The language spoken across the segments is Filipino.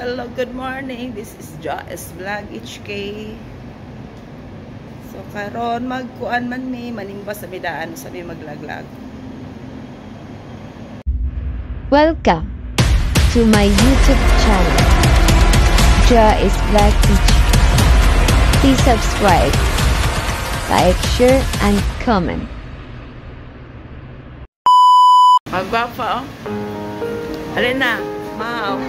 Hello, good morning. This is Joyce Vlog HK. So karon magkuan man mi manimba sa bidaan sa mi maglaglag. Welcome to my YouTube channel, Joyce Vlog HK. Please subscribe, like, share, and comment. Magwapa oh. Alin na, maaw.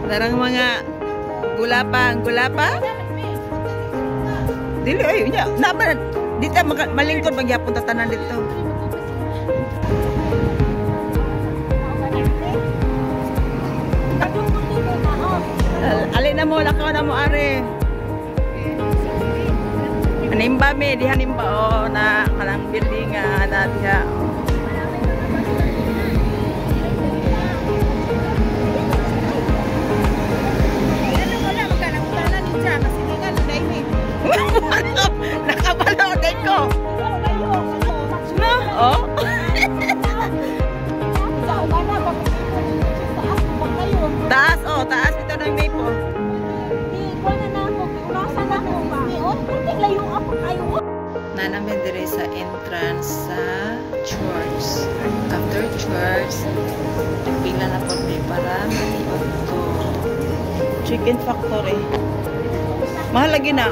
Darang mga gulapa. Dili ay nya, naba dito malingkod magyapon tatanan dito. Alin na mo lakaw na mo are. Hanimba me di hanimba oh na kanang building na diha. Nakabalaw din ko. No? Oh? Taas, oh. Taas. Ito na yung may po. Nanamin dire sa entrance sa church. After church, pila na po may para maliot to Chicken Factory. Mahal lagi na.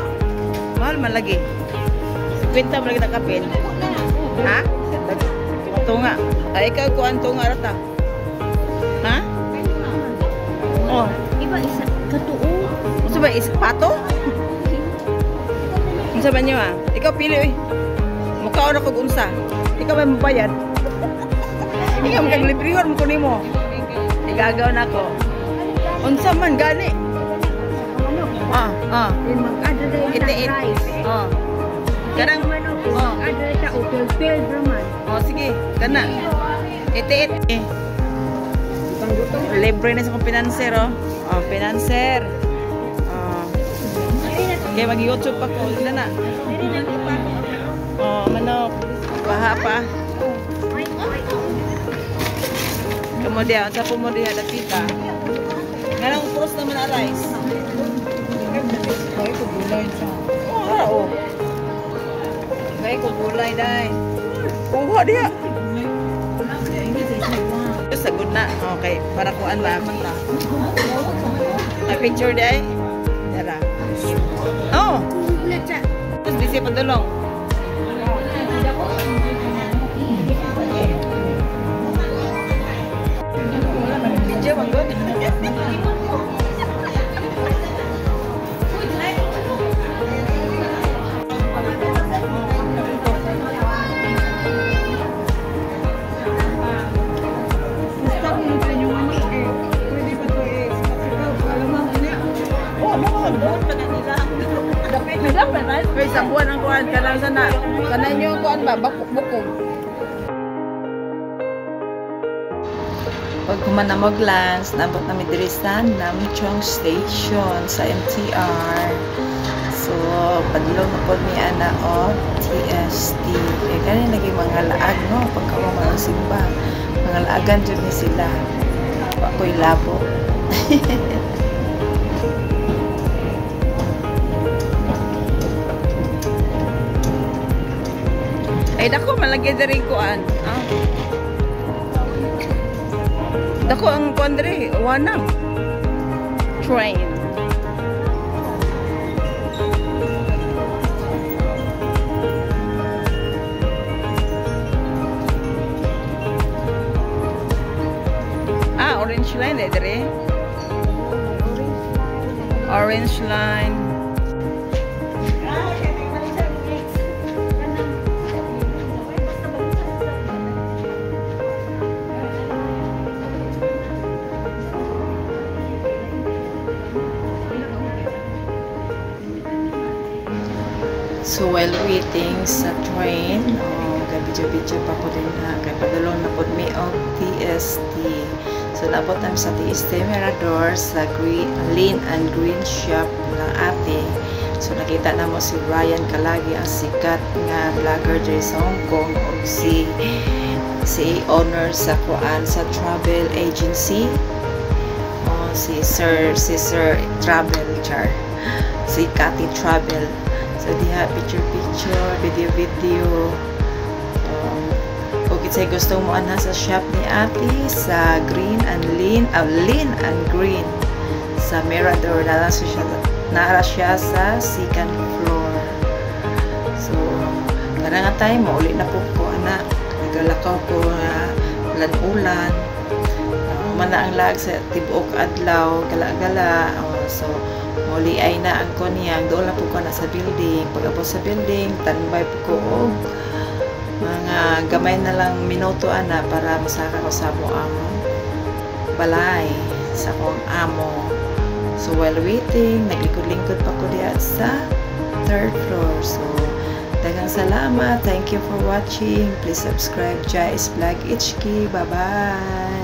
Mahal man lagi. Kwenta mo lagi na kapin. Ha? Tunga. Ay, ikaw kuhan tunga rata. Ha? Oh. Iba isa katuo. Ano ba? Isa pato? Ano ba niyo Ikaw pili eh. Mukha na kog unsa. Ikaw ba mabayad? Ikaw maglibrihan mo kunin mo. Igagaw na ko. Unsa man gani? Ite-it. Karang Ada ta upil-pil raman. sige, kana. Ite-it. Libre na sa kong pinanser pinanser. Kaya mag-YouTube pa ko. Sila na. Manok. Baha pa. Kemudian, sa pumodiha na tita. Ganang post naman na rice. Ay, kugulay siya. Oo. Ay, kugulay dahil. Kuha diya. Sagod na. Okay. Para kuan ba? May picture dahil. Dara. Oh. Tapos busy pa dulong. Video magod. May sabuan ang kuhan ka lang sana. Kanan nyo kuhan ba? Bukog. Pag kuman na mag-lunch, nabot namin diri sa Namchong Station sa MTR. So, padulong na po ni Ana o TST. Kaya ganyan naging mga laag, no? Pagkawa mga simba. Mga laagan dyan ni sila. Ako'y labo. Ay, dako, malagay na rin kuan. Dako, ang kuan rin, wanang. Train. Orange line eh, dire. Orange line. So while waiting sa train, video pa po din kay padulong na po mi og TST. So nabot namin sa TST Mirador sa Lean and Green Shop ng ate. So nakita na mo si Ryan Kalagi, ang sikat nga vlogger diri sa Hong Kong, o si si owner sa kuan sa travel agency. Si Sir Travel Char. Si Cathy Travel. So diha picture, video. Say gusto mo ana sa shop ni Ate sa Green and Lean and Green sa Mirador nara siya sa second floor. So kada nga time mauli na po ko ana nagalakaw ko ulan mana ang lag sa tibok adlaw gala-gala. So mauli ay na ang koniyang doon na po ko na sa building. Pag-abot sa building tanbay po ko mga gamay na lang minuto ana para masaka ko sa ang balay sa akong amo. So while waiting, naglikod-lingkod pa ko diya sa 3rd floor. So daghang salamat. Thank you for watching. Please subscribe Jais Vlog HK. Bye-bye.